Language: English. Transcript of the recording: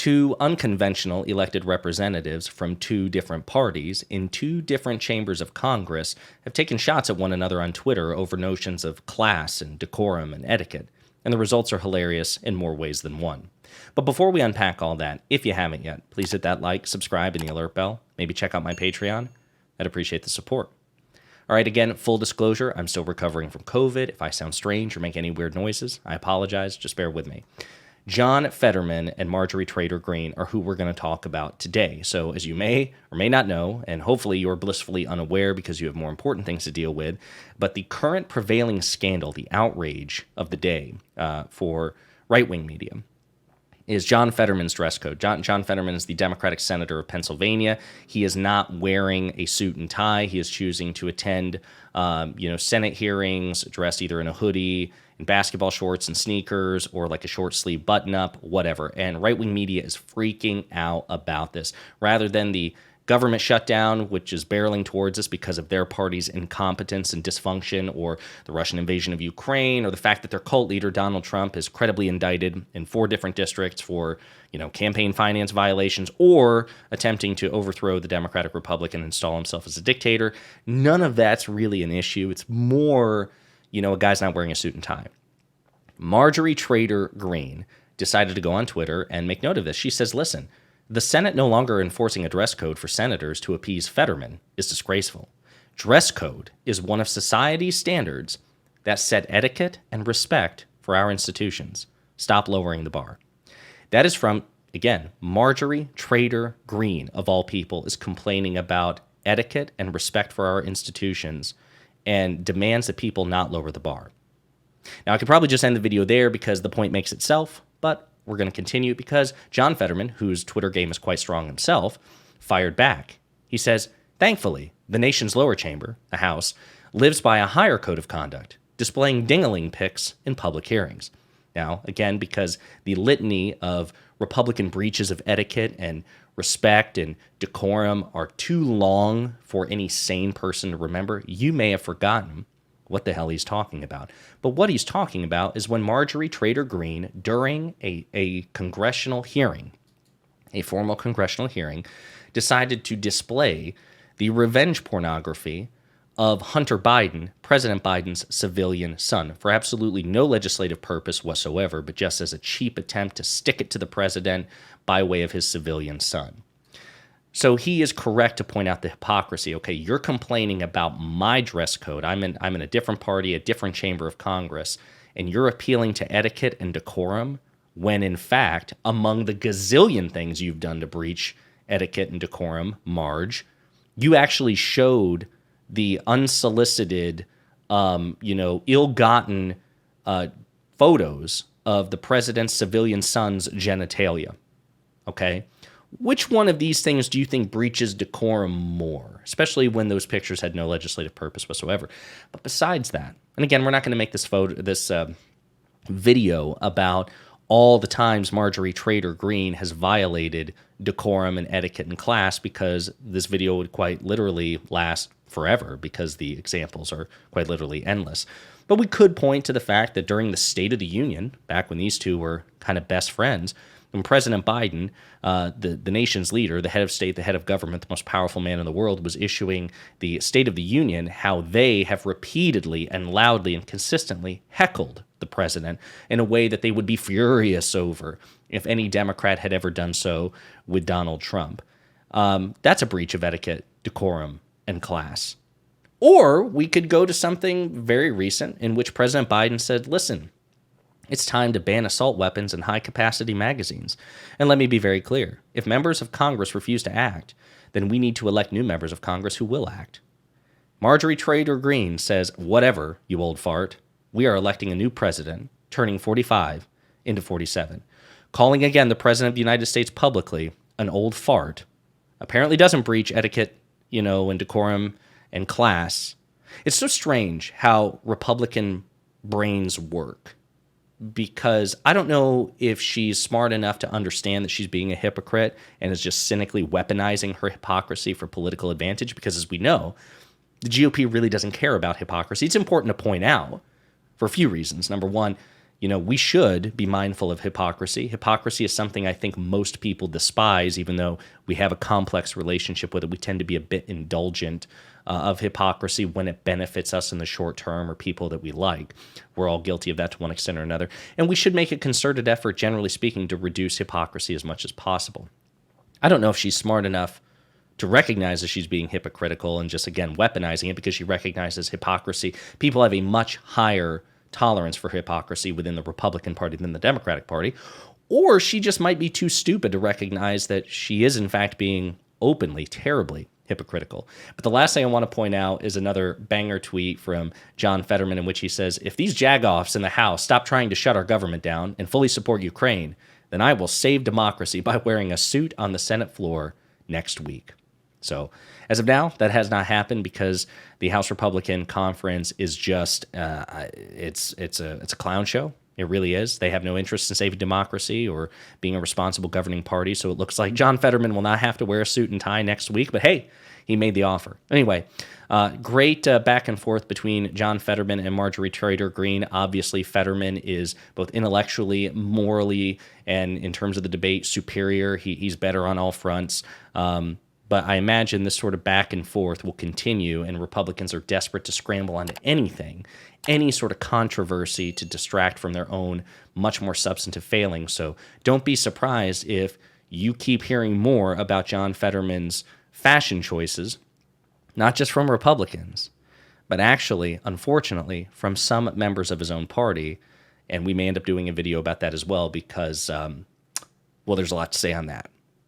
two unconventional elected representatives from two different parties in two different chambers of Congress have taken shots at one another on Twitter over notions of class and decorum and etiquette, and the results are hilarious in more ways than one. But before we unpack all that, if you haven't yet, please hit that like, subscribe, and the alert bell. Maybe check out my Patreon. I'd appreciate the support. All right, again, full disclosure, I'm still recovering from COVID. If I sound strange or make any weird noises, I apologize. Just bear with me. John Fetterman and Marjorie Trader Greene are who we're going to talk about today. So as you may or may not know, and hopefully you're blissfully unaware because you have more important things to deal with, but the current prevailing scandal, the outrage of the day for right-wing media, is John Fetterman's dress code. John Fetterman is the Democratic senator of Pennsylvania. He is not wearing a suit and tie. He is choosing to attend, Senate hearings, dressed either in a hoodie, in basketball shorts and sneakers, or like a short sleeve button up, whatever. And right-wing media is freaking out about this. Rather than the government shutdown, which is barreling towards us because of their party's incompetence and dysfunction, or the Russian invasion of Ukraine, or the fact that their cult leader, Donald Trump, is credibly indicted in 4 different districts for, campaign finance violations, or attempting to overthrow the Democratic Republic and install himself as a dictator. None of that's really an issue. It's more, a guy's not wearing a suit and tie. Marjorie Trader Greene decided to go on Twitter and make note of this. She says, listen, the Senate no longer enforcing a dress code for senators to appease Fetterman is disgraceful. Dress code is one of society's standards that set etiquette and respect for our institutions. Stop lowering the bar. That is from, again, Marjorie Trader Greene, of all people, is complaining about etiquette and respect for our institutions and demands that people not lower the bar. Now, I could probably just end the video there because the point makes itself, but we're going to continue because John Fetterman, whose Twitter game is quite strong himself, fired back. He says, thankfully, the nation's lower chamber, the House, lives by a higher code of conduct, displaying ding-a-ling pics in public hearings. Now, again, because the litany of Republican breaches of etiquette and respect and decorum are too long for any sane person to remember, you may have forgotten what the hell he's talking about. But what he's talking about is when Marjorie Trader Greene, during a congressional hearing, a formal congressional hearing, decided to display the revenge pornography of Hunter Biden, President Biden's civilian son, for absolutely no legislative purpose whatsoever, but just as a cheap attempt to stick it to the president by way of his civilian son. So he is correct to point out the hypocrisy. Okay, you're complaining about my dress code. I'm in a different party, a different chamber of Congress, and you're appealing to etiquette and decorum when, in fact, among the gazillion things you've done to breach etiquette and decorum, Marge, you actually showed the unsolicited, ill-gotten photos of the president's civilian son's genitalia. Okay? Which one of these things do you think breaches decorum more, especially when those pictures had no legislative purpose whatsoever? But besides that, and again, we're not going to make this video about all the times Marjorie Trader Greene has violated decorum and etiquette and class, because this video would quite literally last forever because the examples are quite literally endless. But we could point to the fact that during the State of the Union, back when these two were kind of best friends, when President Biden, the nation's leader, the head of state, the head of government, the most powerful man in the world, was issuing the State of the Union, how they have repeatedly and loudly and consistently heckled the president in a way that they would be furious over if any Democrat had ever done so with Donald Trump. That's a breach of etiquette, decorum, and class. Or we could go to something very recent in which President Biden said, listen, it's time to ban assault weapons and high-capacity magazines. And let me be very clear. If members of Congress refuse to act, then we need to elect new members of Congress who will act. Marjorie Trader Greene says, whatever, you old fart. We are electing a new president, turning 45 into 47. Calling again the president of the United States publicly an old fart apparently doesn't breach etiquette, and decorum and class. It's so strange how Republican brains work, because I don't know if she's smart enough to understand that she's being a hypocrite and is just cynically weaponizing her hypocrisy for political advantage, because as we know, the GOP really doesn't care about hypocrisy. It's important to point out for a few reasons. Number one, we should be mindful of hypocrisy. Hypocrisy is something I think most people despise, even though we have a complex relationship with it. We tend to be a bit indulgent of hypocrisy when it benefits us in the short term or people that we like. We're all guilty of that to one extent or another. And we should make a concerted effort, generally speaking, to reduce hypocrisy as much as possible. I don't know if she's smart enough to recognize that she's being hypocritical and just, again, weaponizing it because she recognizes hypocrisy. People have a much higher tolerance for hypocrisy within the Republican Party than the Democratic Party, or she just might be too stupid to recognize that she is, in fact, being openly, terribly hypocritical. But the last thing I want to point out is another banger tweet from John Fetterman in which he says, if these jagoffs in the House stop trying to shut our government down and fully support Ukraine, then I will save democracy by wearing a suit on the Senate floor next week. So as of now, that has not happened because the House Republican Conference is just it's a clown show. It really is. They have no interest in saving democracy or being a responsible governing party. So it looks like John Fetterman will not have to wear a suit and tie next week. But hey, he made the offer. Anyway, great back and forth between John Fetterman and Marjorie Taylor Greene. Obviously, Fetterman is both intellectually, morally, and in terms of the debate, superior. He's better on all fronts. But I imagine this sort of back and forth will continue, and Republicans are desperate to scramble onto anything, any sort of controversy to distract from their own much more substantive failings. So don't be surprised if you keep hearing more about John Fetterman's fashion choices, not just from Republicans, but actually, unfortunately, from some members of his own party. And we may end up doing a video about that as well because, well, there's a lot to say on that.